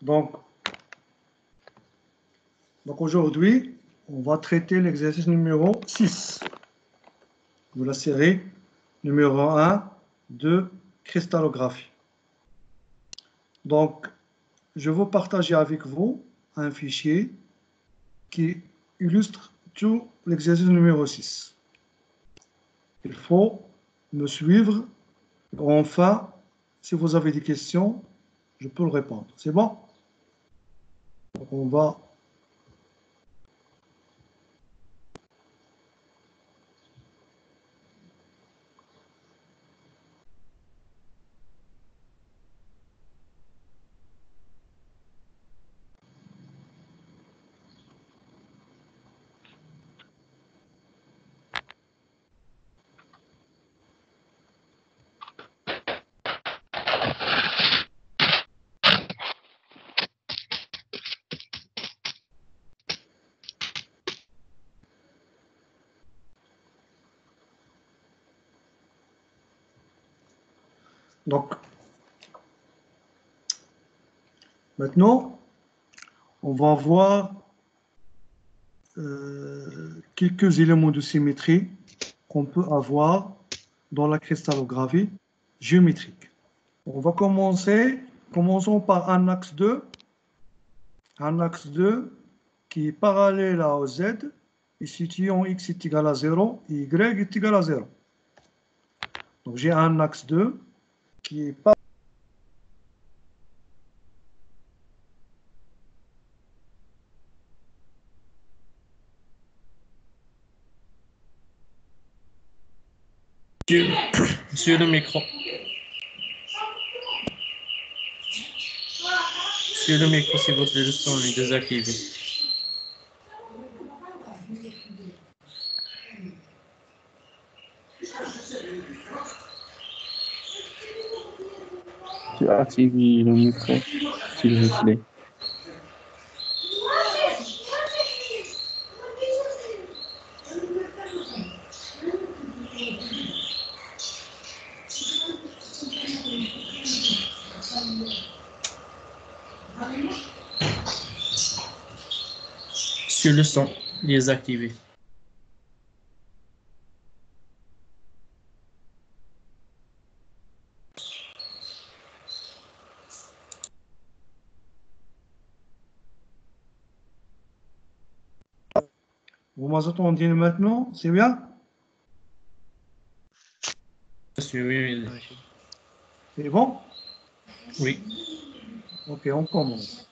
Donc aujourd'hui, on va traiter l'exercice numéro 6 de la série numéro 1 de cristallographie. Donc, je veux partager avec vous un fichier qui illustre tout l'exercice numéro 6. Il faut me suivre. Enfin, si vous avez des questions, je peux le répondre. C'est bon? Donc, on va... Donc, maintenant, on va voir quelques éléments de symétrie qu'on peut avoir dans la cristallographie géométrique. On va commençons par un axe 2 qui est parallèle à Z et situé en X est égal à 0 et Y est égal à 0. Donc j'ai un axe 2 qui est parallèle. Sur le micro. Sur le micro, s'il vous plaît, le son est désactivé. Tu actives le micro, s'il vous plaît. Sur le son, désactivé. Vous m'entendez maintenant? C'est bien? Oui. C'est bon? Oui. Ok, on commence.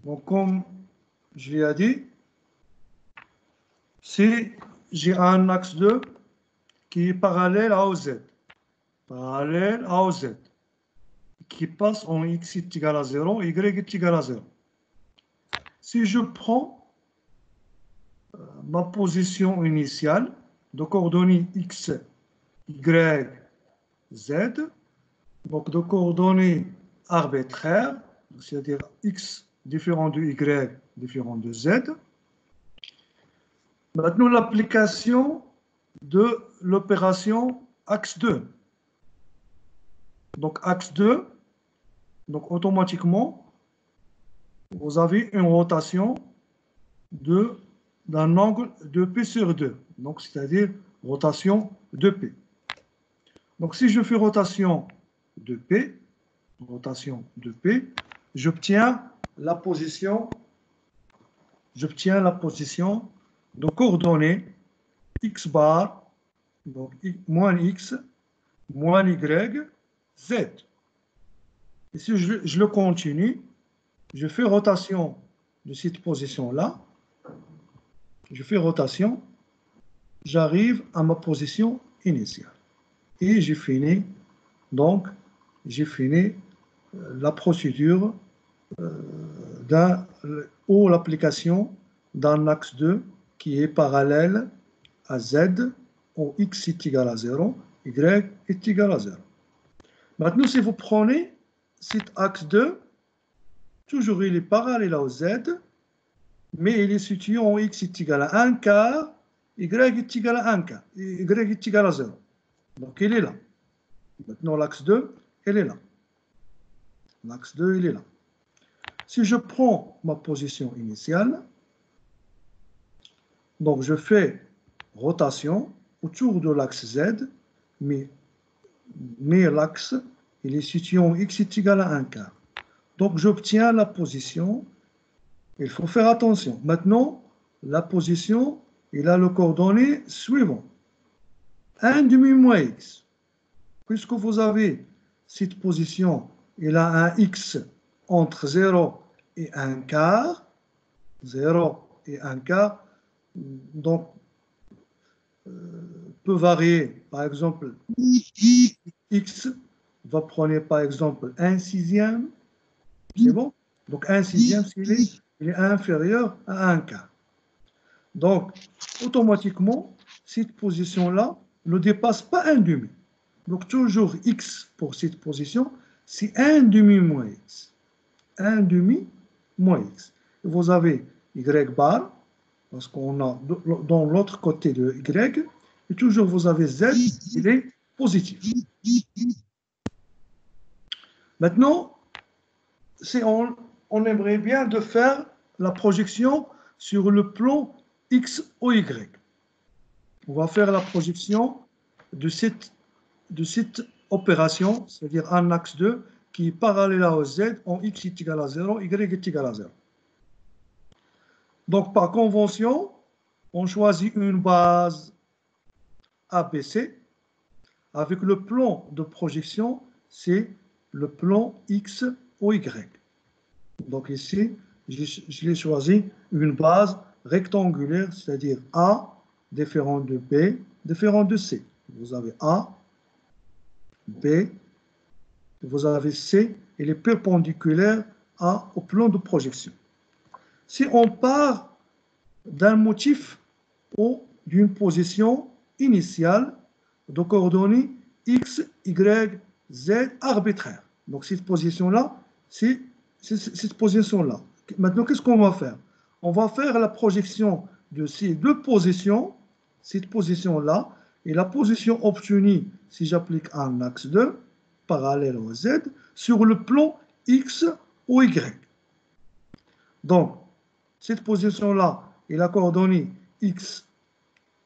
Donc, comme je l'ai dit, si j'ai un axe 2 qui est parallèle à OZ, qui passe en X est égal à 0, Y est égal à 0. Si je prends ma position initiale de coordonnées X, Y, Z, donc de coordonnées arbitraires, c'est-à-dire X différent de Y différent de Z, maintenant l'application de l'opération axe 2. Donc axe 2, donc automatiquement, vous avez une rotation d'un angle de P sur 2, donc c'est-à-dire rotation de P. Donc si je fais rotation de P, j'obtiens la position de coordonnées x bar, donc moins x, moins y, z. Et si je le continue, je fais rotation de cette position-là, j'arrive à ma position initiale. Et j'ai fini la procédure ou l'application d'un axe 2 qui est parallèle à Z, où X est égal à 0, Y est égal à 0. Maintenant, si vous prenez cet axe 2, toujours il est parallèle à Z, mais il est situé en x est égal à 1 quart, y est égal à 1 quart, y est égal à 0. Donc il est là. Maintenant l'axe 2, il est là. L'axe 2, il est là. Si je prends ma position initiale, donc je fais rotation autour de l'axe Z, mais l'axe, il est situé en x est égal à 1 quart. Donc j'obtiens la position. Il faut faire attention. Maintenant, la position, il a le coordonnées suivant. 1 demi moins x. Puisque vous avez cette position, il a un x entre 0 et 1 quart. 0 et 1 quart. Donc, peut varier. Par exemple, x va prendre par exemple 1 sixième. C'est bon? Donc 1 sixième, il est inférieur à 1 quart. Donc, automatiquement, cette position-là ne dépasse pas 1 demi. Donc, toujours x pour cette position, c'est 1 demi moins x. 1 demi moins x. Et vous avez y bar, parce qu'on a dans l'autre côté de y, et toujours vous avez z, il est positif. Maintenant, on aimerait bien de faire la projection sur le plan X ou Y. On va faire la projection de cette opération, c'est-à-dire un axe 2 qui est parallèle à Z en X est égal à 0, Y est égal à 0. Donc, par convention, on choisit une base ABC avec le plan de projection, c'est le plan X ou Y. Donc ici, je l'ai choisi une base rectangulaire, c'est-à-dire A différent de B différent de C. Vous avez A, B, vous avez C, il est perpendiculaire au plan de projection. Si on part d'un motif ou d'une position initiale de coordonnées X, Y, Z arbitraire. Donc cette position-là, c'est cette position-là. Maintenant, qu'est-ce qu'on va faire? On va faire la projection de ces deux positions, cette position-là, et la position obtenue, si j'applique un axe 2, parallèle au Z, sur le plan X ou Y. Donc, cette position-là est la coordonnée X,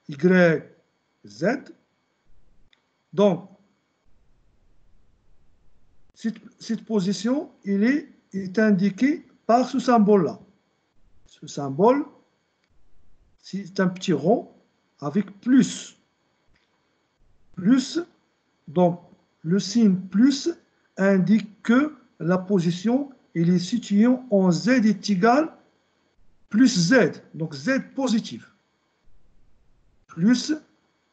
Y, Z. Donc, cette position, il est indiquée par ce symbole-là. Ce symbole, c'est un petit rond avec plus. Plus, donc le signe plus indique que la position, elle est située en Z est égal plus Z, donc Z positif. Plus,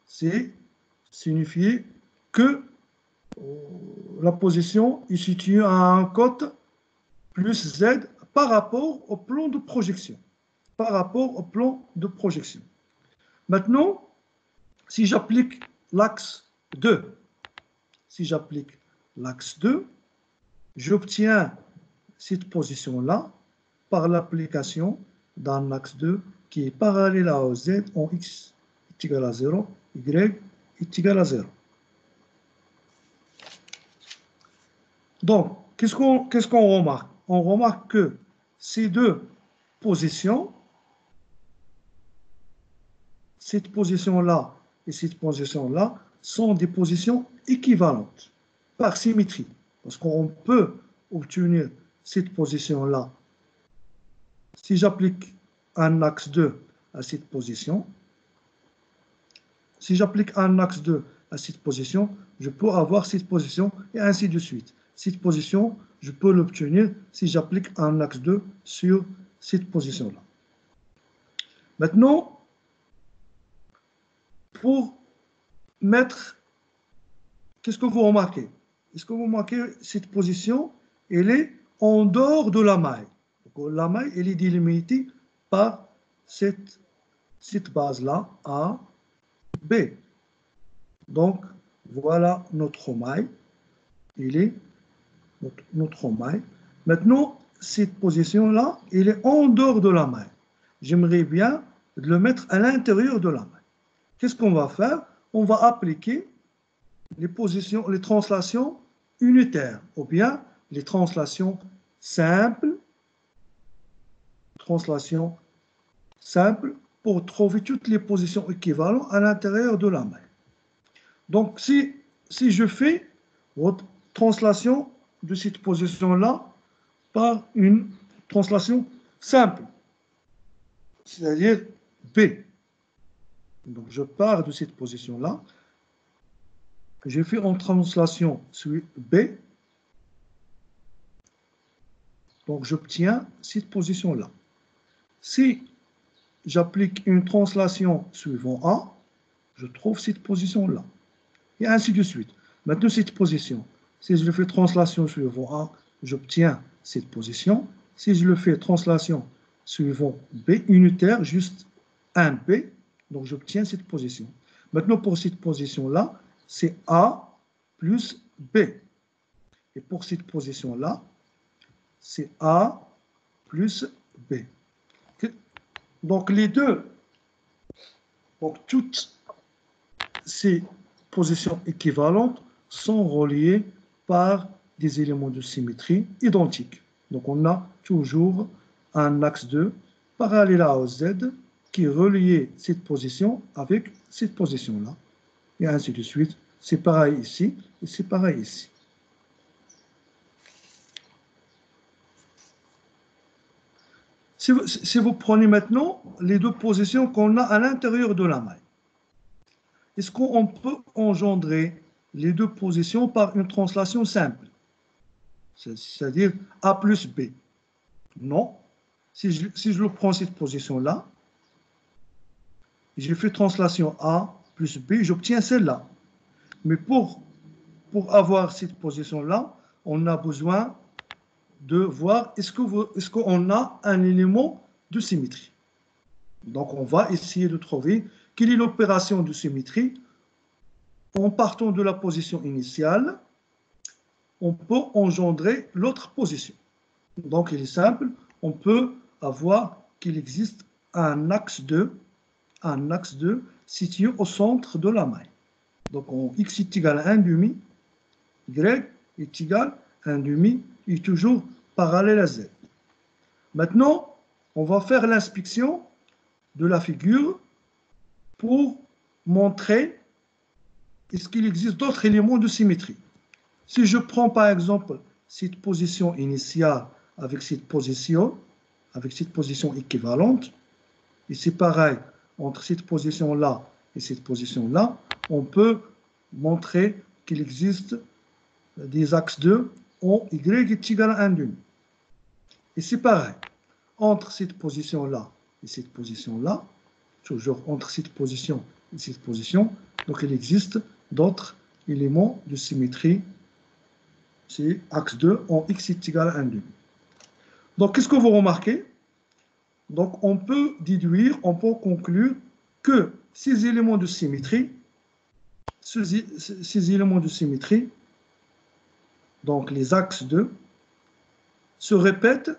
c'est signifier que la position est située à un côté plus Z par rapport au plan de projection. Par rapport au plan de projection. Maintenant, si j'applique l'axe 2, j'obtiens cette position-là par l'application d'un axe 2 qui est parallèle à Z en X est égal à 0, Y est égal à 0. Donc, qu'est-ce qu'on remarque? On remarque que ces deux positions, cette position-là et cette position-là, sont des positions équivalentes, par symétrie. Parce qu'on peut obtenir cette position-là. Si j'applique un axe 2 à cette position, je peux avoir cette position et ainsi de suite. Cette position, je peux l'obtenir si j'applique un axe 2 sur cette position-là. Maintenant, pour mettre, qu'est-ce que vous remarquez? Est-ce que vous remarquez cette position? Elle est en dehors de la maille. Donc, la maille, elle est délimitée par cette base-là, A, B. Donc, voilà notre maille. Il est notre maille. Maintenant, cette position-là, elle est en dehors de la maille. j'aimerais bien le mettre à l'intérieur de la maille. Qu'est-ce qu'on va faire? On va appliquer les positions, les translations unitaires, ou bien les translations simples, pour trouver toutes les positions équivalentes à l'intérieur de la maille. Donc, si je fais votre translation de cette position-là par une translation simple, c'est-à-dire B. Donc, je pars de cette position-là, je fais en translation sur B, donc j'obtiens cette position-là. Si j'applique une translation suivant A, je trouve cette position-là. Et ainsi de suite. Maintenant, cette position, si je le fais translation suivant A, j'obtiens cette position. Si je le fais translation suivant B unitaire, juste un B, donc j'obtiens cette position. Maintenant, pour cette position-là, c'est A plus B. Et pour cette position-là, c'est A plus B. Donc, les deux, donc toutes ces positions équivalentes sont reliées par des éléments de symétrie identiques. Donc, on a toujours un axe 2 parallèle à Z qui relie cette position avec cette position-là. Et ainsi de suite. C'est pareil ici et c'est pareil ici. Si vous prenez maintenant les deux positions qu'on a à l'intérieur de la maille, est-ce qu'on peut engendrer les deux positions par une translation simple? C'est-à-dire A plus B. Non. Si je prends cette position-là, j'ai fait translation A plus B, j'obtiens celle-là. Mais pour avoir cette position-là, on a besoin de voir est-ce qu'on a un élément de symétrie. Donc, on va essayer de trouver quelle est l'opération de symétrie. En partant de la position initiale, on peut engendrer l'autre position. Donc, il est simple, on peut avoir qu'il existe un axe 2 situé au centre de la maille. Donc, en x est égal à 1 demi, y est égal à 1 demi, est toujours parallèle à z. Maintenant, on va faire l'inspection de la figure pour montrer est-ce qu'il existe d'autres éléments de symétrie. Si je prends par exemple cette position initiale avec cette position équivalente, et c'est pareil entre cette position-là et cette position-là, on peut montrer qu'il existe des axes 2 en y est égal à 1 demi. Et c'est pareil, entre cette position-là et cette position-là, toujours entre cette position et cette position, donc il existe d'autres éléments de symétrie, c'est axe 2 en x est égal à 1 demi. Donc qu'est-ce que vous remarquez? Donc on peut déduire, on peut conclure que ces éléments de symétrie, donc les axes 2, se répètent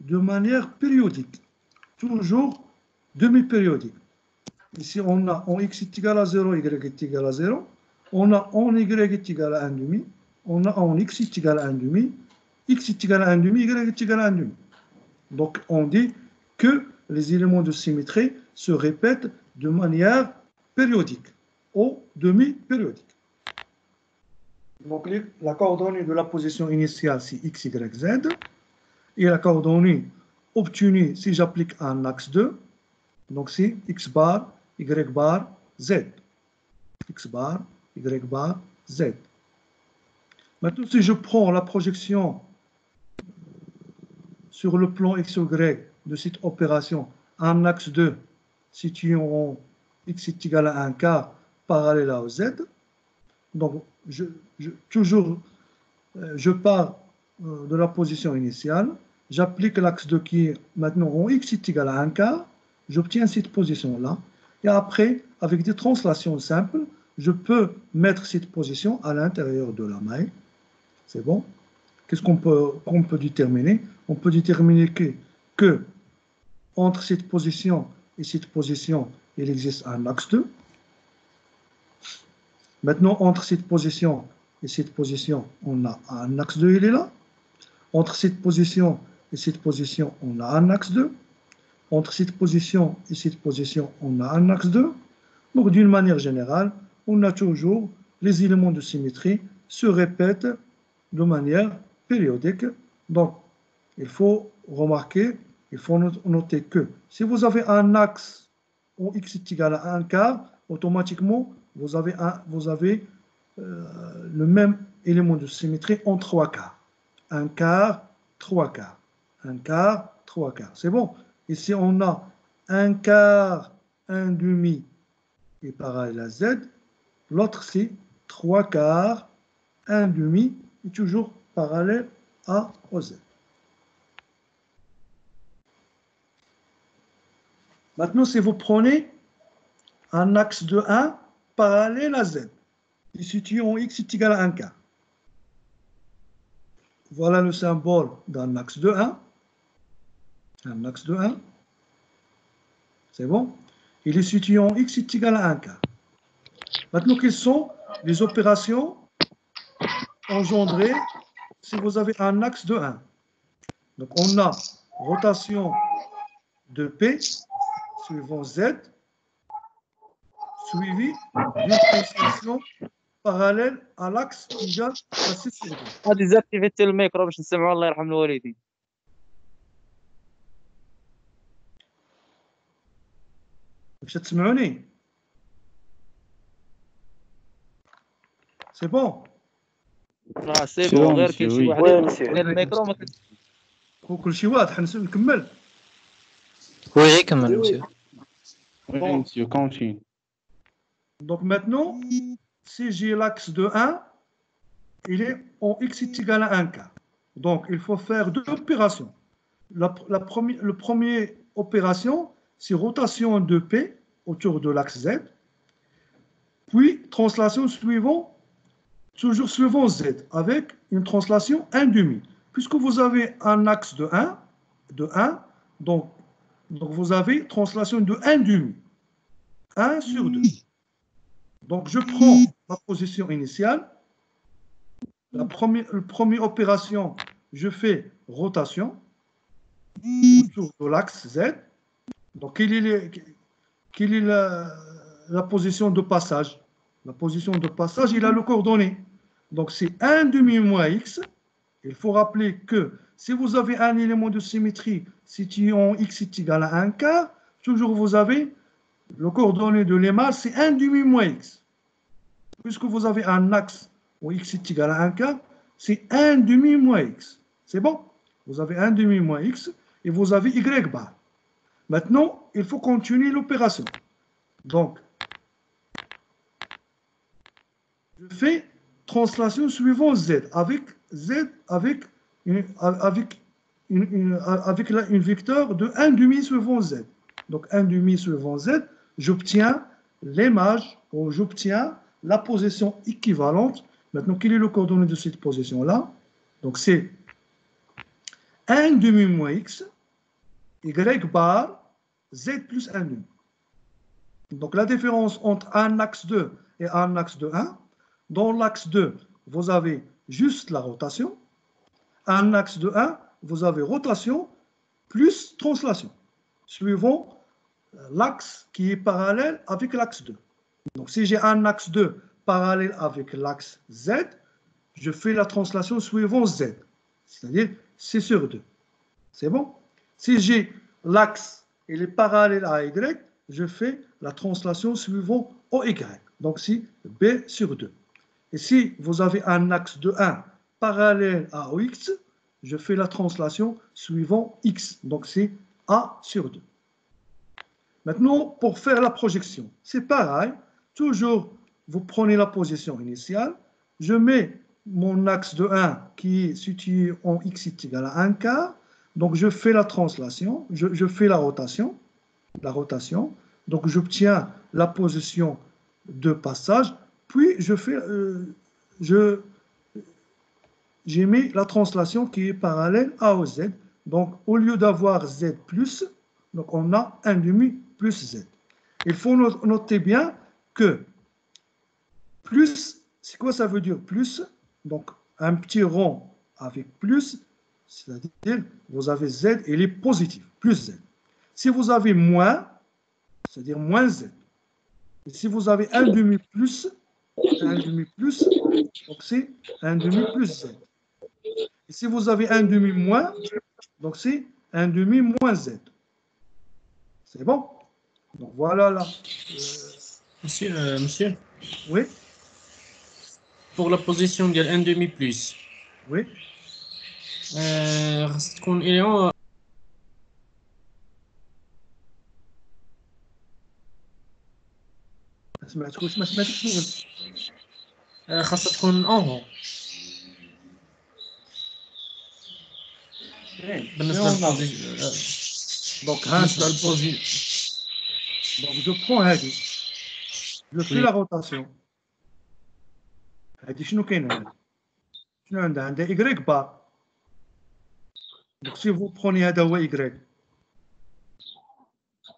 de manière périodique, toujours demi-périodique. Ici, on a en x est égal à 0, y est égal à 0. On a en y est égal à 1 demi. On a en x est égal à 1 demi. X est égal à 1 demi, y est égal à 1 demi. Donc, on dit que les éléments de symétrie se répètent de manière périodique, ou demi-périodique. Donc, la coordonnée de la position initiale, c'est x, y, z. Et la coordonnée obtenue, si j'applique un axe 2, donc c'est x bar, y bar, z. X bar, y bar, z. Maintenant, si je prends la projection sur le plan x, y de cette opération, un axe 2 situé en x est égal à 1 quart parallèle à z, donc je pars de la position initiale, j'applique l'axe 2 qui est maintenant en x est égal à 1 quart, j'obtiens cette position-là, et après, avec des translations simples, je peux mettre cette position à l'intérieur de la maille. C'est bon? Qu'est-ce qu'on peut déterminer? On peut déterminer que entre cette position et cette position, il existe un axe 2. Maintenant, entre cette position et cette position, on a un axe 2, il est là. Entre cette position et cette position, on a un axe 2. Entre cette position et cette position, on a un axe 2. Donc, d'une manière générale, on a toujours les éléments de symétrie se répètent de manière périodique. Donc, il faut remarquer, il faut noter que si vous avez un axe où x est égal à 1 quart, automatiquement, vous avez le même élément de symétrie en 3 quarts. 1 quart, 3 quarts. 1 quart, 3 quarts. C'est bon. Ici, on a 1 quart, 1 demi est parallèle à z. L'autre, c'est 3 quarts, 1 demi est toujours parallèle à OZ. Maintenant, si vous prenez un axe de 1 parallèle à z, et situé en x est égal à 1 quart. Voilà le symbole d'un axe de 1. Un axe de 1. C'est bon? Il est situé en x est égal à 1 quart. Maintenant, quelles sont les opérations engendrées si vous avez un axe de 1? Donc, on a rotation de P suivant Z, suivi d'une translation parallèle à l'axe égal à 6 sur 2. غادي ديزاكتيفيتي الميكرو باش نسمعوا الله يرحم الوالدين. باش تسمعوني؟ سي بون؟ سي بون غير كاين شي واحد غير الميكرو ما كلشي واضح. نكمل. Oui, كمل monsieur. Oui, monsieur, continue. Donc maintenant, si j'ai l'axe de 1, il est en x est égal à 1 quart. Donc il faut faire deux opérations. La première opération, c'est rotation de P autour de l'axe Z, puis translation toujours suivant Z, avec une translation 1,5. Puisque vous avez un axe de 1, donc vous avez translation de 1,5. 1 sur 2. Donc je prends ma position initiale. La première opération, je fais rotation autour de l'axe Z. Donc quelle est la position de passage? La position de passage, il a le coordonné. Donc c'est 1,5 moins x. Il faut rappeler que si vous avez un élément de symétrie situé en x est égal à 1 quart, toujours vous avez le coordonné de l'EMA, c'est 1,5 moins x. Puisque vous avez un axe où x est égal à 1 quart, c'est 1,5 moins x. C'est bon? Vous avez 1,5 moins x et vous avez y bar. Maintenant, il faut continuer l'opération. Donc, je fais translation suivant z, avec une vecteur de 1,5 suivant z. Donc 1,5 suivant z, j'obtiens l'image, ou j'obtiens la position équivalente. Maintenant, quel est le coordonné de cette position-là? Donc c'est 1,5 moins x, y bar, z plus 1,5. Donc la différence entre un axe 2 et un axe de 1, dans l'axe 2, vous avez juste la rotation. Un axe de 1, vous avez rotation plus translation, suivant l'axe qui est parallèle avec l'axe 2. Donc si j'ai un axe 2 parallèle avec l'axe Z, je fais la translation suivant Z, c'est-à-dire C sur 2. C'est bon? Si j'ai l'axe, il est parallèle à Y, je fais la translation suivant OY. Donc c'est B sur 2. Et si vous avez un axe de 1 parallèle à OX, je fais la translation suivant X. Donc c'est A sur 2. Maintenant, pour faire la projection, c'est pareil. Toujours, vous prenez la position initiale. Je mets mon axe de 1 qui est situé en X est égal à 1 quart. Donc je fais la translation, je fais la rotation. Donc j'obtiens la position de passage. Puis j'ai mis la translation qui est parallèle à OZ. Donc, au lieu d'avoir z plus, donc on a 1 demi plus z. Il faut noter bien que plus, c'est quoi ça veut dire plus? Donc, un petit rond avec plus, c'est-à-dire vous avez z, il est positif, plus z. Si vous avez moins, c'est-à-dire moins z. Et si vous avez 1 demi plus, donc c'est 1 demi plus z. Et si vous avez 1 demi moins, donc c'est 1 demi moins z. C'est bon? Donc voilà là. Monsieur, Oui, pour la position de 1 demi plus, oui. خاص تكون إليون ما سمعتكش شنو قلت. خاصها تكون اون بالنسبة للبوزيشن. Donc, بالنسبة للبوزيشن donc je prends هذه. Je fais la rotation. هذه شنو كاين هنا؟ شنو عندها؟ عندها Y بار. Donc si vous prenez هذا هو Y.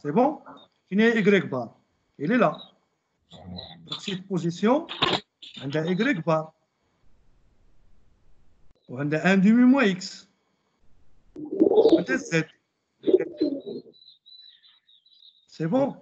C'est bon? فين هي Y بار؟ Il est là. Donc cette position عندها Y بار. وعندها 1 demi moins X. وعندها Z. C'est bon?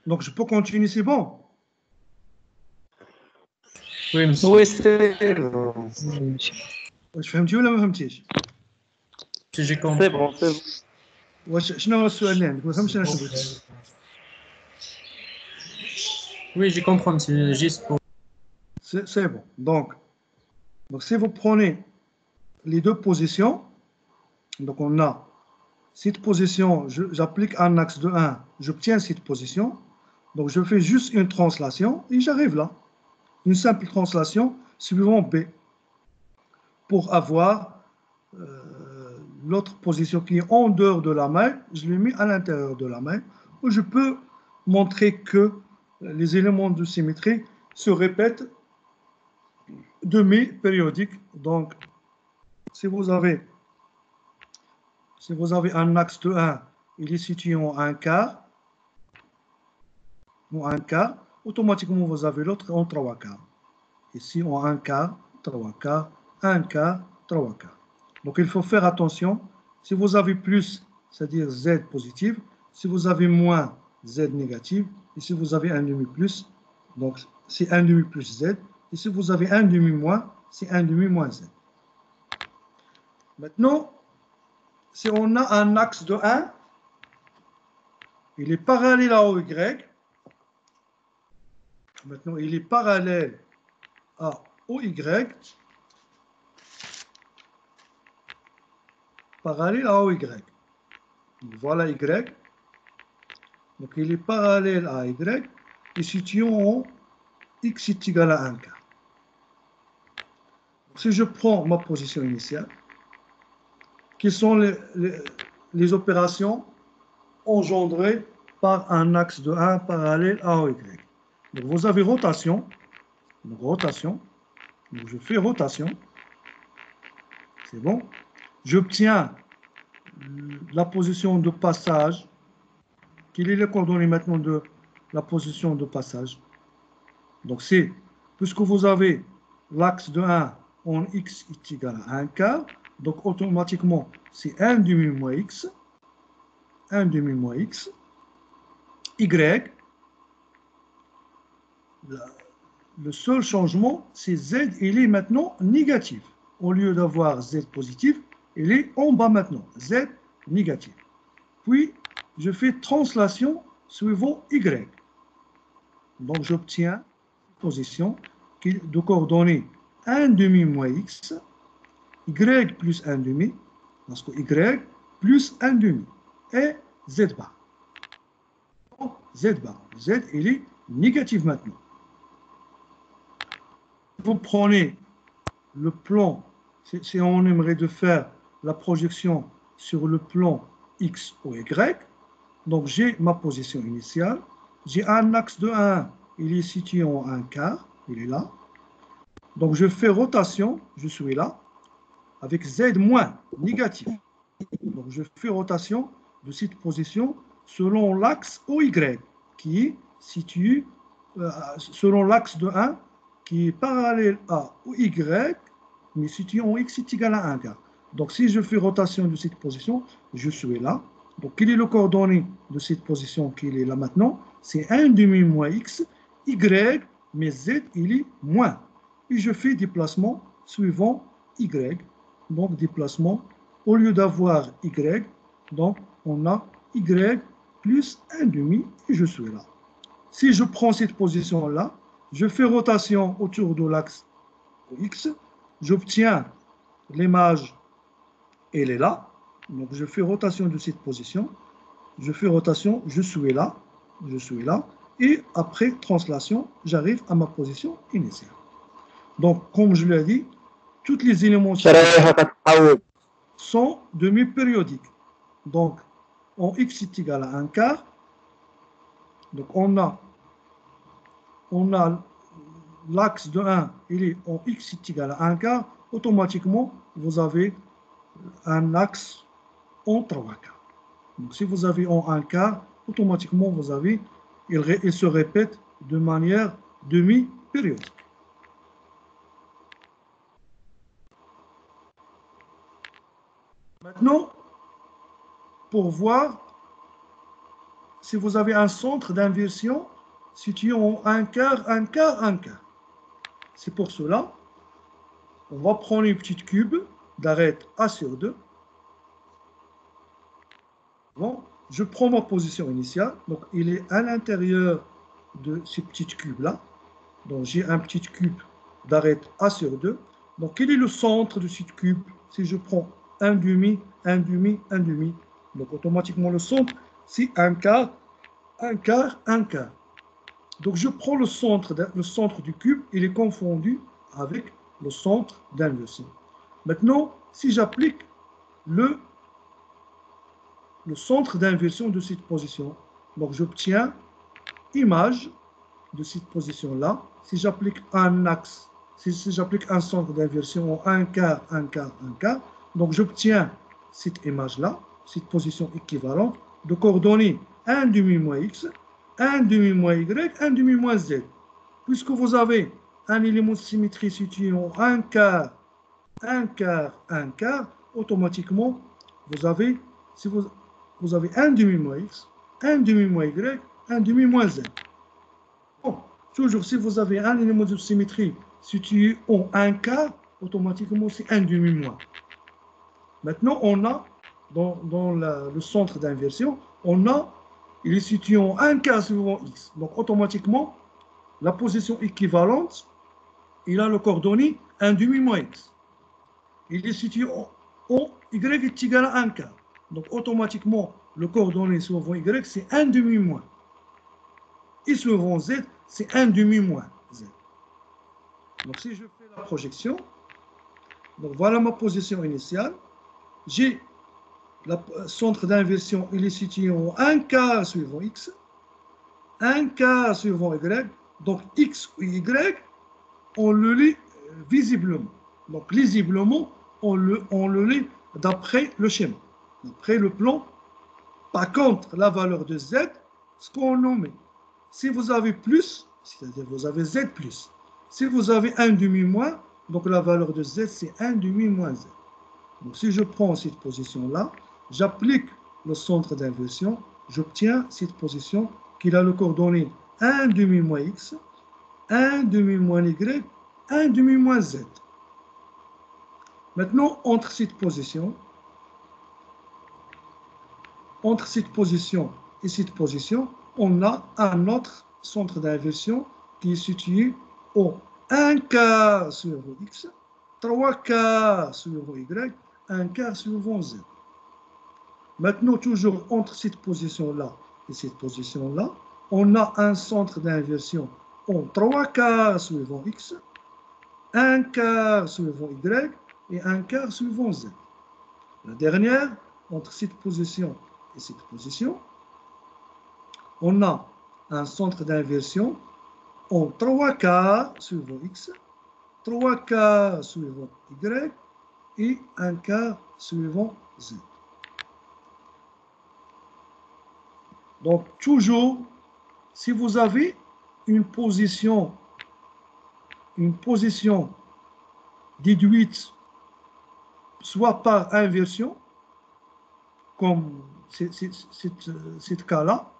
Donc je peux continuer, c'est bon? وي مسيو. وي سي واش فهمتي ولا ما فهمتيش؟ جي سي كومبري. بون سي بون. واش شنو هو السؤال اللي عندك؟ ما فهمتش انا شنو قلت. Oui, j'ai compris, c'est juste pour. C'est bon. Donc, si vous prenez les deux positions, donc on a cette position, j'applique un axe de 1, j'obtiens cette position. Donc je fais juste une translation et j'arrive là. Une simple translation suivant B pour avoir l'autre position qui est en dehors de la main, je l'ai mis à l'intérieur de la main, où je peux montrer que les éléments de symétrie se répètent demi-périodiques. Donc, si vous avez un axe de 1, il est situé en un quart, automatiquement vous avez l'autre en 3 quarts. Ici, en un quart, 3 quarts, un quart, 3 quarts. Donc, il faut faire attention. Si vous avez plus, c'est-à-dire Z positive, si vous avez moins, Z négative, et si vous avez un demi plus, donc c'est un demi plus Z, et si vous avez un demi moins, c'est un demi moins Z. Maintenant, si on a un axe de 1, il est parallèle à OY. Maintenant, il est parallèle à OY. Parallèle à OY. Voilà Y. Donc, il est parallèle à Y et situé en X est égal à 1 quart. Si je prends ma position initiale, quelles sont les opérations engendrées par un axe de 1 parallèle à OY? Donc, vous avez rotation. Donc, rotation. Donc, je fais rotation. C'est bon. J'obtiens la position de passage. Quelles sont les coordonnées maintenant de la position de passage? Donc, c'est, puisque vous avez l'axe de 1 en X est égal à 1 quart, donc automatiquement, c'est 1 demi moins X, 1 demi moins X, Y. Le seul changement, c'est Z, il est maintenant négatif. Au lieu d'avoir Z positif, il est en bas maintenant, Z négatif. Puis, je fais translation suivant Y. Donc, j'obtiens une position de coordonnées 1 demi moins X, Y plus 1 demi, parce que Y plus 1 demi, et Z bar. Z bar. Z, il est négatif maintenant. Vous prenez le plan, si on aimerait de faire la projection sur le plan X ou Y, donc j'ai ma position initiale, j'ai un axe de 1, il est situé en 1 quart, il est là. Donc je fais rotation, je suis là, avec Z moins, négatif. Donc je fais rotation de cette position selon l'axe OY, qui est situé selon l'axe de 1, qui est parallèle à Y, mais situé en X est égal à 1 quart. Donc si je fais rotation de cette position, je suis là. Donc quel est le coordonnée de cette position qui est là maintenant? C'est 1 demi moins X, Y, mais Z, il est moins. Et je fais déplacement suivant Y. Donc déplacement, au lieu d'avoir Y, donc on a Y plus 1 demi et je suis là. Si je prends cette position-là, je fais rotation autour de l'axe X, j'obtiens l'image, elle est là. Donc je fais rotation de cette position, je fais rotation, je suis là, et après translation, j'arrive à ma position initiale. Donc, comme je l'ai dit, tous les éléments sont demi-périodiques. Donc, en X est égal à 1 quart, donc on a l'axe de 1, il est en X est égal à 1 quart, automatiquement, vous avez un axe en 3 quarts. Donc, si vous avez en 1 quart, automatiquement, vous avez, il se répète de manière demi-périodique. Maintenant, pour voir si vous avez un centre d'inversion situé en 1 quart, 1 quart, 1 quart. C'est pour cela, on va prendre une petite cube d'arête A sur 2. Bon, je prends ma position initiale, donc il est à l'intérieur de ces petites cubes-là. Donc j'ai un petit cube d'arête A sur 2. Donc quel est le centre de cette cube? Si je prends 1 demi, 1 demi, 1 demi, donc automatiquement le centre, c'est 1 quart, 1 quart, 1 quart. Donc je prends le centre du cube, il est confondu avec le centre d'inversion. Maintenant, si j'applique le centre d'inversion de cette position, donc j'obtiens image de cette position-là. Si j'applique un axe, si j'applique un centre d'inversion en 1 quart, 1 quart, 1 quart, donc j'obtiens cette image-là, cette position équivalente de coordonnées 1 demi moins X, 1 demi moins Y, 1 demi moins Z. Puisque vous avez un élément de symétrie situé en 1 quart, 1 quart, 1 quart, automatiquement, vous avez, si vous avez 1 demi moins X, 1 demi moins Y, 1 demi moins Z. Bon, toujours, si vous avez un élément de symétrie situé en 1 quart, automatiquement, c'est 1 demi moins. Maintenant, on a, dans le centre d'inversion, il est situé en 1 quart suivant X. Donc, automatiquement, la position équivalente, il a le coordonnée 1 demi moins X. Il est situé en Y est égal à 1 quart. Donc, automatiquement, le coordonnée suivant Y, c'est 1 demi moins. Et suivant Z, c'est 1 demi moins Z. Donc, si je fais la projection, donc voilà ma position initiale. J'ai le centre d'inversion, il est situé en 1 quart suivant X, 1 quart suivant Y. Donc, X ou Y, on le lit visiblement. Donc, lisiblement, on le lit d'après le schéma, d'après le plan. Par contre, la valeur de Z, ce qu'on nomme, si vous avez plus, c'est-à-dire vous avez Z plus. Si vous avez 1 demi moins, donc la valeur de Z, c'est 1 demi moins Z. Donc, si je prends cette position-là, j'applique le centre d'inversion, j'obtiens cette position qui a le coordonnée 1 demi moins X, 1 demi moins Y, 1 demi moins Z. Maintenant, entre cette position et cette position, on a un autre centre d'inversion qui est situé au 1 quart sur X, 3 quarts sur Y, 1 quart sur Z. Maintenant, toujours entre cette position-là et cette position-là, on a un centre d'inversion en 3 quarts suivant X, un quart suivant Y et un quart suivant Z. La dernière, entre cette position et cette position, on a un centre d'inversion en 3 quarts suivant X, 3 quarts suivant Y et un quart suivant Z. Donc, toujours, si vous avez une position déduite soit par inversion, comme ce cas-là,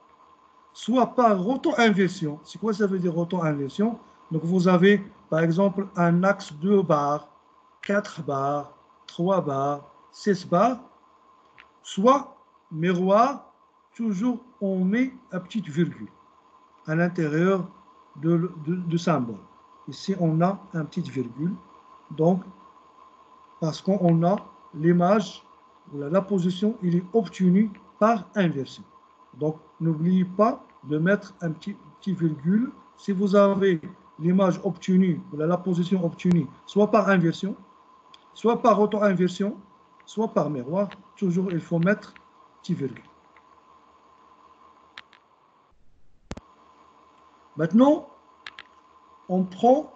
soit par roto-inversion. C'est quoi ça veut dire roto-inversion? Donc vous avez par exemple un axe 2 barres, 4 barres, 3 barres, 16 barres, soit miroir, toujours on met une petite virgule à l'intérieur de symbole. Ici on a une petite virgule, donc parce qu'on a l'image, la position, il est obtenue par inversion. Donc, n'oubliez pas de mettre un petit virgule. Si vous avez l'image obtenue, la position obtenue, soit par inversion, soit par auto-inversion, soit par miroir, toujours il faut mettre petit virgule. Maintenant, on prend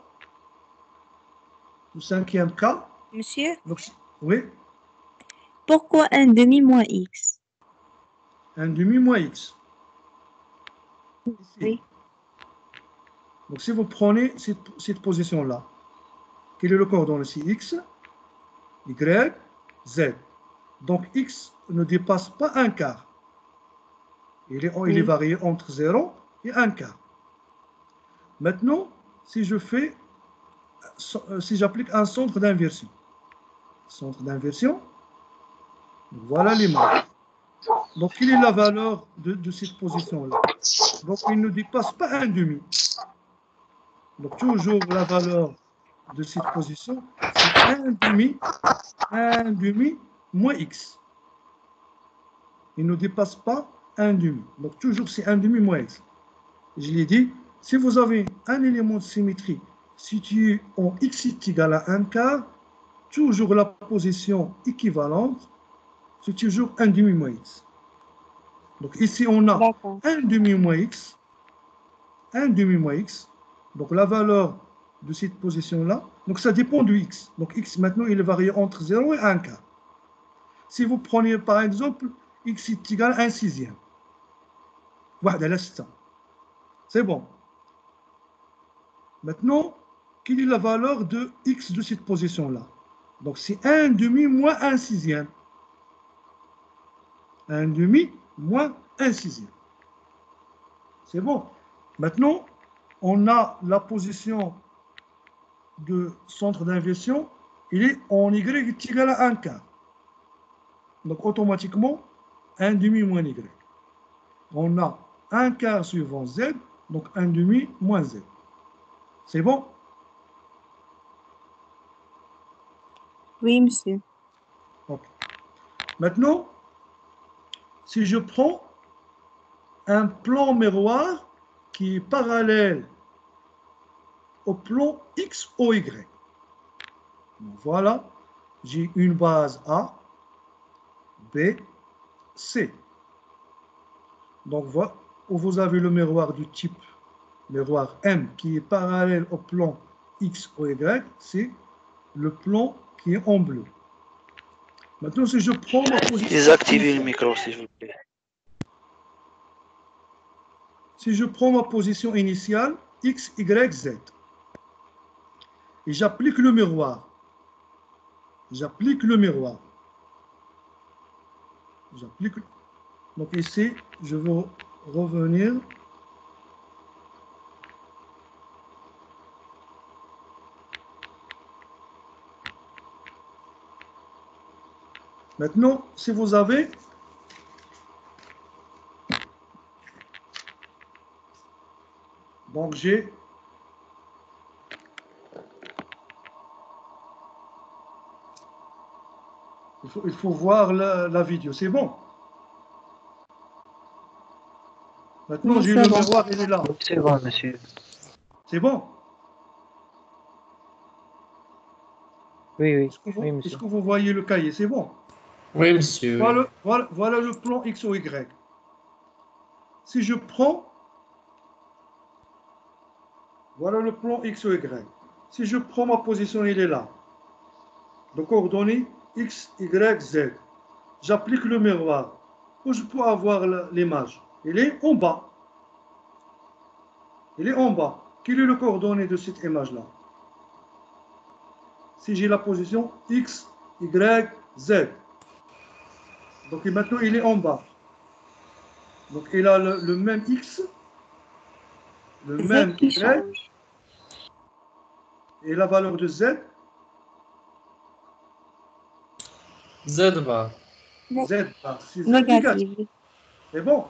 le 5e cas. Monsieur, Donc, oui, pourquoi un demi moins X? un demi moins X. Ici. Oui. Donc, si vous prenez cette position-là, quel est le coordonnée ici? X, Y, Z. Donc, X ne dépasse pas un quart. Il est varié entre 0 et 1 quart. Maintenant, si j'applique un centre d'inversion, voilà l'image. Donc, quelle est la valeur de cette position-là? Donc, il ne dépasse pas un demi. Donc, toujours la valeur de cette position, c'est un demi moins X. Il ne dépasse pas un demi. Donc, toujours c'est un demi moins X. Je l'ai dit, si vous avez un élément de symétrie situé en X est égal à un quart, toujours la position équivalente, c'est toujours un demi moins X. Donc, ici, on a un demi moins X, un demi moins X. Donc, la valeur de cette position-là, donc ça dépend du X. Donc, X, maintenant, il est varié entre 0 et 1 quart. Si vous prenez, par exemple, X est égal à 1 sixième. C'est bon. Maintenant, quelle est la valeur de X de cette position-là? Donc, c'est 1 demi moins 1 sixième. 1 demi moins 1 sixième. C'est bon. Maintenant, on a la position de centre d'inversion. Il est en Y est égal à 1 quart. Donc, automatiquement, 1 demi moins Y. On a 1 quart suivant Z, donc 1 demi moins Z. C'est bon? Oui, monsieur. Okay. Maintenant, si je prends un plan miroir qui est parallèle au plan X ou Y. Voilà, j'ai une base A, B, C. Donc, voilà, vous avez le miroir du type miroir M qui est parallèle au plan X ou Y, c'est le plan qui est en bleu. Maintenant, si je prends ma position... Désactivez le micro, s'il vous plaît. Si je prends ma position initiale, X, Y, Z, et j'applique le miroir, donc ici, je vais revenir. Maintenant, si vous avez donc j'ai il faut voir la vidéo, c'est bon. Maintenant, Oui, j'ai c'est le bon. miroir, il est là. C'est bon, monsieur. C'est bon? Oui, oui. Est-ce que Oui, est-ce monsieur. que vous voyez le cahier? C'est bon? Oui, monsieur. Oui. Voilà le plan X ou Y. Si je prends, voilà le plan X ou Y. Si je prends ma position, il est là. De coordonnées X, Y, Z. J'applique le miroir. Où je peux avoir l'image? Il est en bas. Il est en bas. Quelle est le coordonnée de cette image-là? Si j'ai la position X, Y, Z. Donc maintenant, il est en bas. Donc il a le même X, le Z même qui Y, change. et la valeur de Z, Z bar. Z bar, c'est négatif. Négative. C'est bon.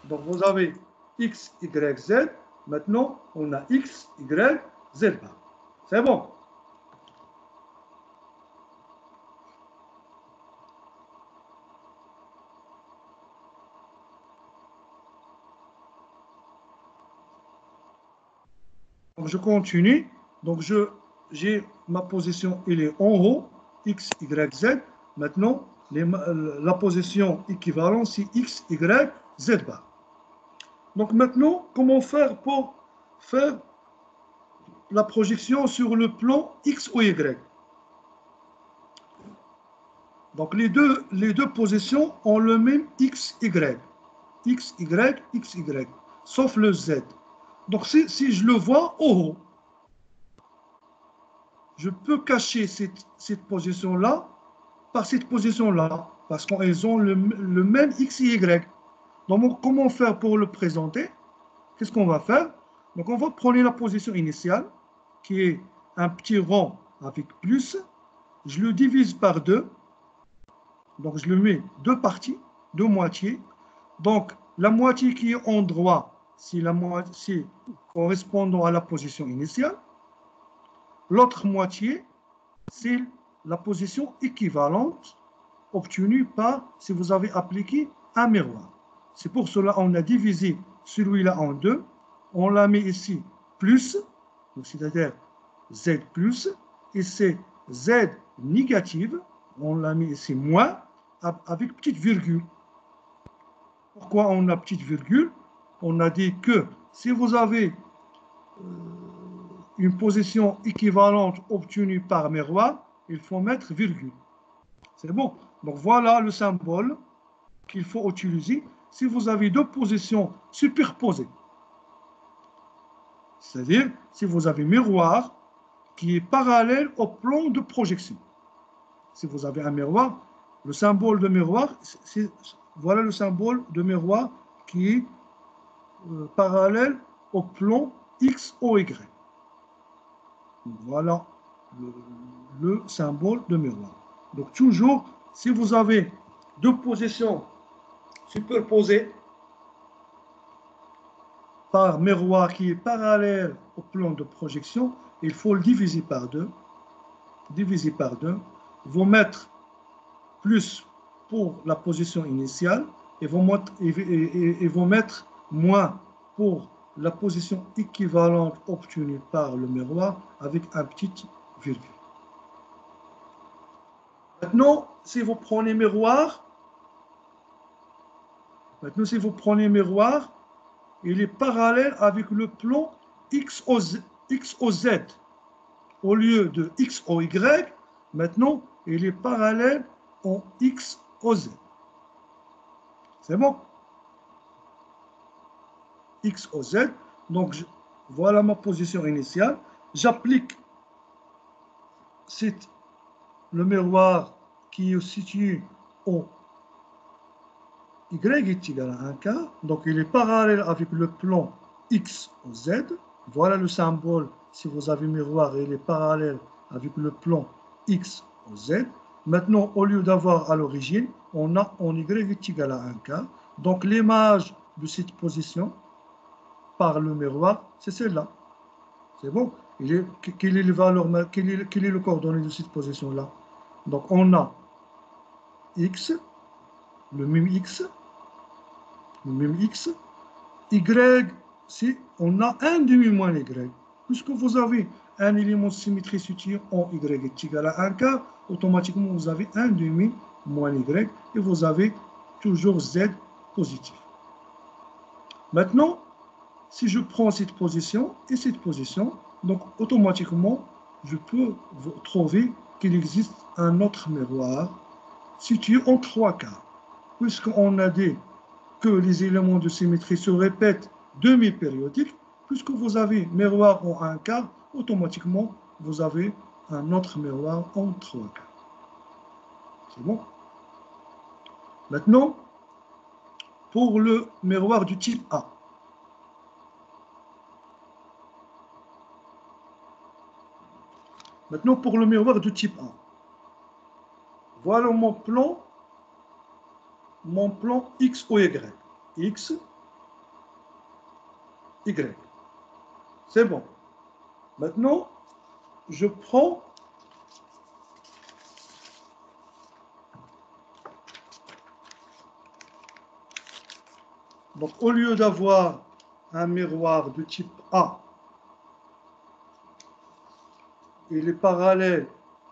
Donc vous avez X, Y, Z. Maintenant, on a X, Y, Z bar. C'est bon. Donc je continue. Donc j'ai ma position, il est en haut, X, Y, Z. Maintenant, la position équivalente, c'est X, Y, Z bar. Donc maintenant, comment faire pour faire la projection sur le plan X ou Y? Donc les deux positions ont le même X, Y. X, Y, X, Y. Sauf le Z. Donc si je le vois en haut, je peux cacher cette position-là par cette position-là. Parce qu'elles ont le même X et Y. Donc comment faire pour le présenter? Qu'est-ce qu'on va faire? Donc on va prendre la position initiale, qui est un petit rond avec plus. Je le divise par 2. Donc je le mets deux parties, deux moitiés. Donc la moitié qui est en droit, c'est la moitié correspondant à la position initiale. L'autre moitié, c'est la position équivalente obtenue par, si vous avez appliqué un miroir. C'est pour cela qu'on a divisé celui-là en deux. On l'a mis ici plus, c'est-à-dire Z plus, et c'est Z négative. On l'a mis ici moins, avec petite virgule. Pourquoi on a petite virgule? On a dit que si vous avez une position équivalente obtenue par miroir, il faut mettre virgule. C'est bon. Donc voilà le symbole qu'il faut utiliser si vous avez deux positions superposées. C'est-à-dire si vous avez miroir qui est parallèle au plan de projection. Si vous avez un miroir, le symbole de miroir, voilà le symbole de miroir qui est parallèle au plan X ou Y. Voilà le symbole de miroir. Donc toujours, si vous avez deux positions superposées par miroir qui est parallèle au plan de projection, il faut le diviser par deux. Diviser par deux. Vous mettre plus pour la position initiale et vous mettre moins pour la position équivalente obtenue par le miroir avec un petit virgule. Maintenant, si vous prenez miroir, il est parallèle avec le plan X au Z. Au lieu de X au Y, maintenant, il est parallèle en X au Z. C'est bon? X au Z. Donc, voilà ma position initiale. J'applique le miroir qui est situé au Y est égal à 1 quart. Donc, il est parallèle avec le plan X au Z. Voilà le symbole. Si vous avez miroir, il est parallèle avec le plan X au Z. Maintenant, au lieu d'avoir à l'origine, on a en Y est égal à 1 quart. Donc, l'image de cette position par le miroir, c'est celle-là. C'est bon? Quelle est le coordonnée de cette position-là? Donc, on a X, le même X, Y, si on a un demi moins Y, puisque vous avez un élément de symétrie situé en Y est égal à 1 quart, automatiquement vous avez un demi moins Y et vous avez toujours Z positif. Maintenant, si je prends cette position et cette position, donc automatiquement, je peux trouver qu'il existe un autre miroir situé en 3 quarts. Puisqu'on a dit que les éléments de symétrie se répètent demi-périodiques, puisque vous avez miroir en 1 quart, automatiquement, vous avez un autre miroir en 3 quarts. C'est bon? Maintenant, pour le miroir du type A. Maintenant, pour le miroir du type A. Voilà mon plan X ou Y. X, Y. C'est bon. Maintenant, je prends donc au lieu d'avoir un miroir de type A et les parallèles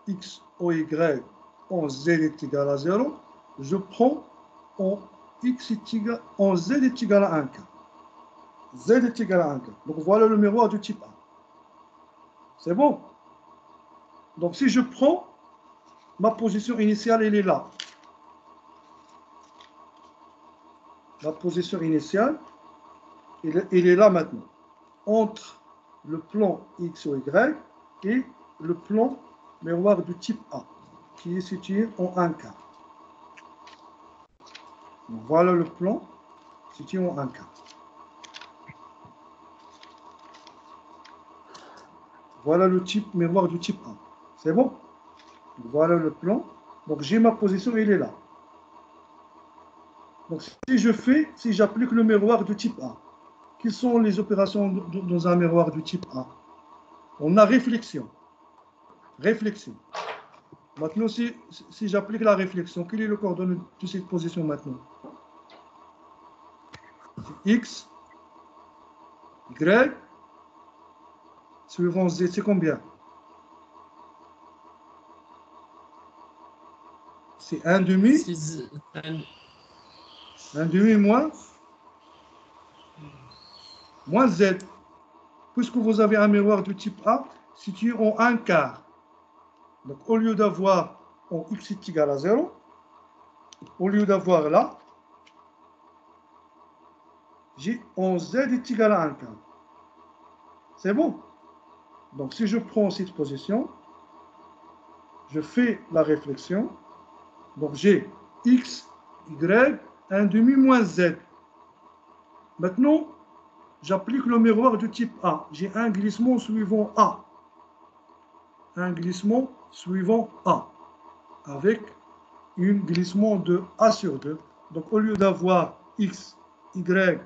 X ou Y en Z est égal à 0, je prends en Z est égal à 1 quart. Z est égal à 1 quart. Donc voilà le miroir du type A. C'est bon? Donc si je prends ma position initiale, elle est là. Ma position initiale, elle est là maintenant. Entre le plan X ou Y et le plan miroir du type A, qui est situé en 1 quart. Donc, voilà le plan situé en 1 quart. Voilà le type miroir du type A. C'est bon? Voilà le plan. Donc j'ai ma position, elle est là. Donc si j'applique le miroir du type A, quelles sont les opérations dans un miroir du type A? On a réflexion. Réflexion. Maintenant, si j'applique la réflexion, quel est le coordonnée de cette position maintenant? X, Y, suivant Z, c'est combien? C'est 1 demi. Un demi moins Z. Puisque vous avez un miroir de type A situé en 1 quart. Donc, au lieu d'avoir en X est égal à 0, au lieu d'avoir là, j'ai en Z est égal à 1 quart. C'est bon? Donc, si je prends cette position, je fais la réflexion. Donc, j'ai X, Y, 1 demi moins Z. Maintenant, j'applique le miroir du type A. J'ai un glissement suivant A. Un glissement suivant A. Avec un glissement de A sur 2. Donc, au lieu d'avoir X, Y,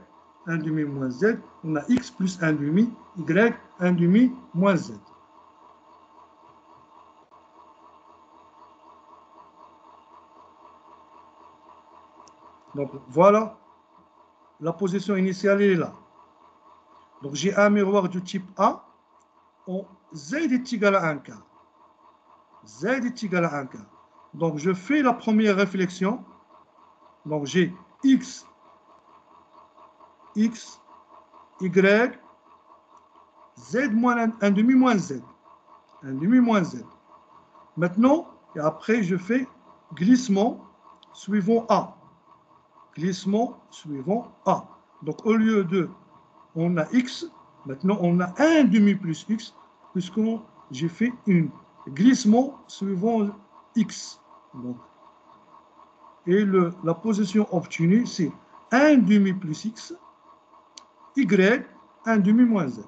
1 demi moins Z, on a X plus 1 demi, Y, 1 demi moins Z. Donc, voilà, la position initiale est là. Donc, j'ai un miroir du type A, en Z est égal à 1 quart. Z est égal à 1 quart. Donc, je fais la première réflexion. Donc, j'ai X, Y, Z moins 1 demi moins Z. 1 demi moins Z. Maintenant, et après, je fais glissement suivant A. Glissement suivant A. Donc, au lieu de, on a X, maintenant, on a 1 demi plus X, puisque j'ai fait un glissement suivant X. Donc, et la position obtenue, c'est 1 demi plus X, Y, 1 demi moins Z.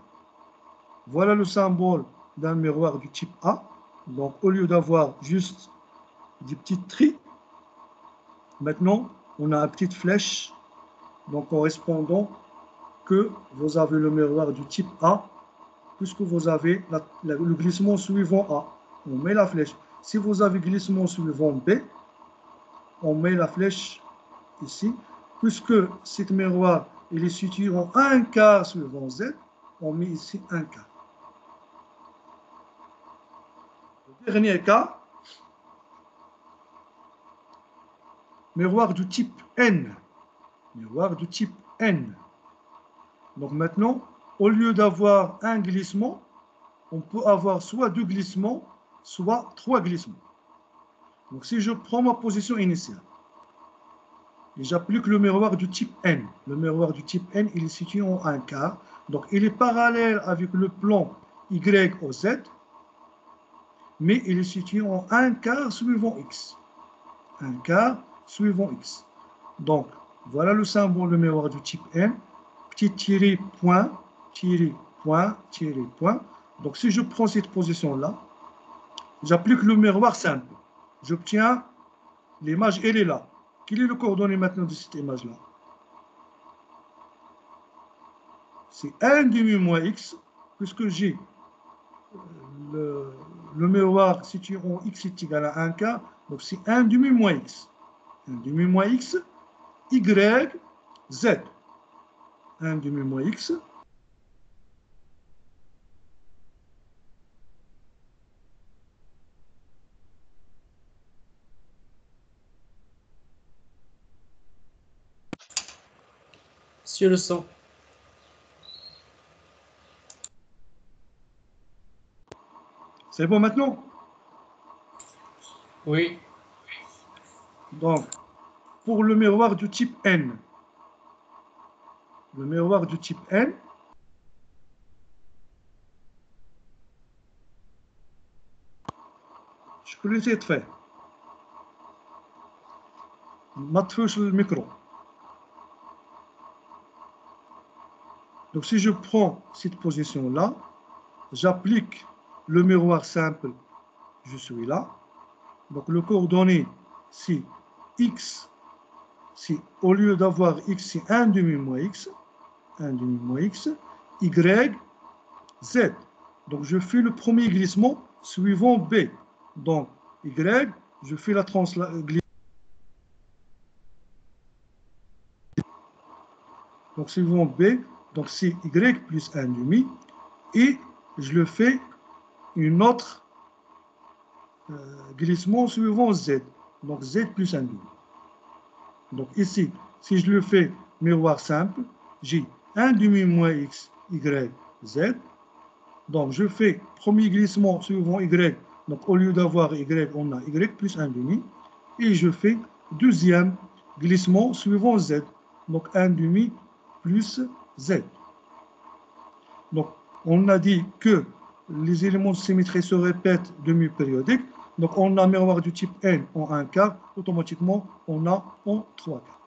Voilà le symbole d'un miroir du type A. Donc, au lieu d'avoir juste des petites tris, maintenant, on a une petite flèche, donc correspondant que vous avez le miroir du type A, puisque vous avez le glissement suivant A. On met la flèche. Si vous avez glissement suivant B, on met la flèche ici, puisque ce miroir il est situé en 1 quart suivant Z. On met ici 1 quart. Le dernier cas, miroir du type N. Miroir du type N. Donc maintenant, au lieu d'avoir un glissement, on peut avoir soit 2 glissements, soit 3 glissements. Donc si je prends ma position initiale, et j'applique le miroir du type N. Le miroir du type N, il est situé en 1 quart. Donc il est parallèle avec le plan Y au Z, mais il est situé en 1 quart suivant X. 1 quart suivant X. Donc voilà le symbole de miroir du type N. Petit tiré, point, tiré, point, tiré, point. Donc si je prends cette position-là, j'applique le miroir simple. J'obtiens l'image, elle est là. Quel est le coordonné maintenant de cette image-là? C'est 1 demi moins x, puisque j'ai le miroir situé en x est égal à 1 quart, donc c'est 1 demi moins x. 1 demi moins x, y, z. 1 demi moins x. Sur le son. C'est bon maintenant? Oui. Donc, pour le miroir du type N, le miroir du type N, je peux essayer de faire. ما تطفوش الميكرو. Donc si je prends cette position-là, j'applique le miroir simple, je suis là. Donc le coordonné, c'est x, c'est au lieu d'avoir x, c'est 1 demi moins x, 1 demi moins x, y, z. Donc je fais le premier glissement suivant B. Donc y, je fais la translation. Donc suivant B, donc c'est y plus 1 demi, et je le fais une autre glissement suivant Z, donc Z plus 1 demi. Donc ici, si je le fais miroir simple, j'ai 1 demi moins x, y, z. Donc je fais premier glissement suivant y, donc au lieu d'avoir y, on a y plus 1 demi, et je fais deuxième glissement suivant z, donc 1 demi plus z. Donc, on a dit que les éléments de symétrie se répètent demi-périodiques. Donc, on a un miroir du type N en 1 quart. Automatiquement, on a en 3 quarts.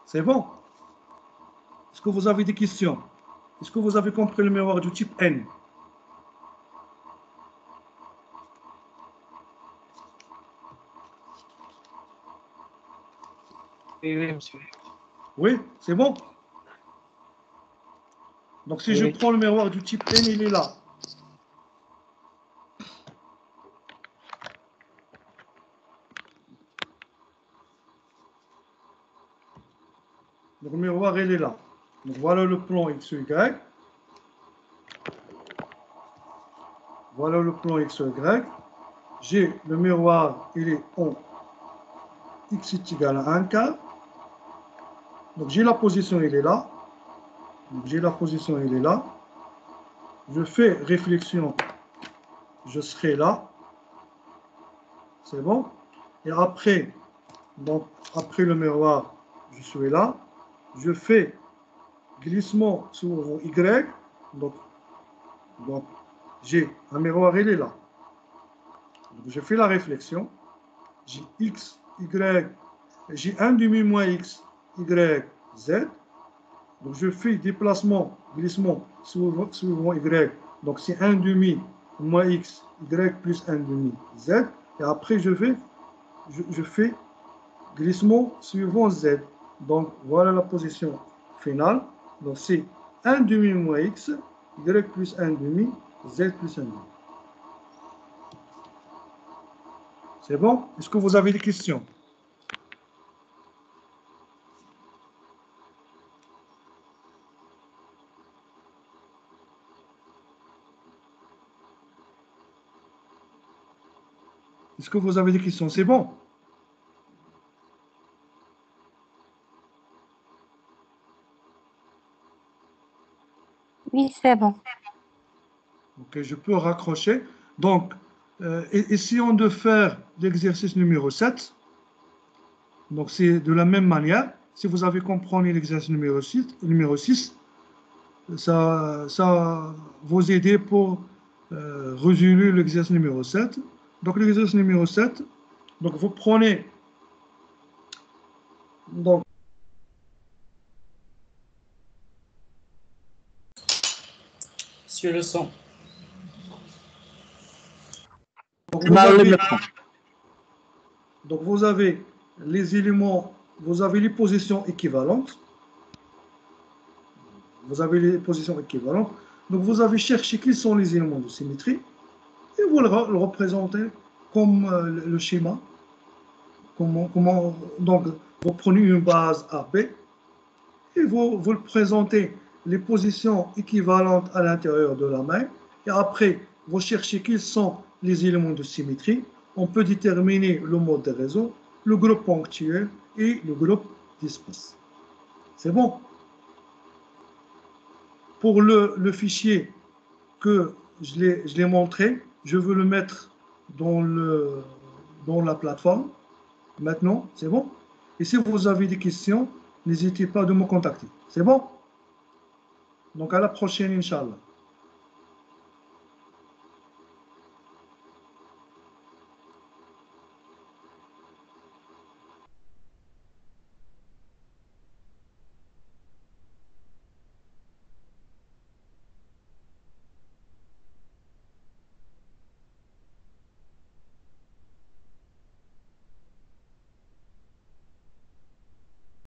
C'est bon? Est-ce que vous avez des questions? Est-ce que vous avez compris le miroir du type N? Oui, oui, monsieur. Oui, c'est bon? Donc si je prends le miroir du type N, il est là. Donc le miroir, il est là. Donc voilà le plan XY. Voilà le plan XY. J'ai le miroir, il est en x est égal à 1 quart. Donc j'ai la position, il est là. Donc j'ai la position, il est là. Je fais réflexion, je serai là. C'est bon? Et après, donc après le miroir, je suis là. Je fais glissement sur Y. Donc j'ai un miroir, il est là. Donc, je fais la réflexion. J'ai x, y, j'ai 1 demi moins x, y, z. Donc je fais déplacement, glissement suivant y. Donc c'est 1 demi moins x, y plus 1 demi z. Et après je fais glissement suivant Z. Donc, voilà la position finale. Donc, c'est 1 demi moins X, Y plus 1 demi, Z plus 1 demi. C'est bon? Est-ce que vous avez des questions? Est-ce que vous avez des questions? C'est bon? Oui, c'est bon. Ok, je peux raccrocher. Donc, essayons de faire l'exercice numéro 7. Donc, c'est de la même manière. Si vous avez compris l'exercice numéro 6, ça va vous aider pour résoudre l'exercice numéro 7. Donc, l'exercice numéro 7, donc vous prenez donc, Sur le son. donc vous avez les éléments, vous avez les positions équivalentes. Vous avez les positions équivalentes. Donc vous avez cherché quels sont les éléments de symétrie et vous le représentez comme le schéma. Donc vous prenez une base AB et vous le présentez les positions équivalentes à l'intérieur de la main. Et après, vous cherchez quels sont les éléments de symétrie. On peut déterminer le mode de réseau, le groupe ponctuel et le groupe d'espace. C'est bon? Pour le fichier que je l'ai montré, je veux le mettre dans la plateforme. Maintenant, c'est bon? Et si vous avez des questions, n'hésitez pas à me contacter. C'est bon? Donc à la prochaine, Inch'Allah.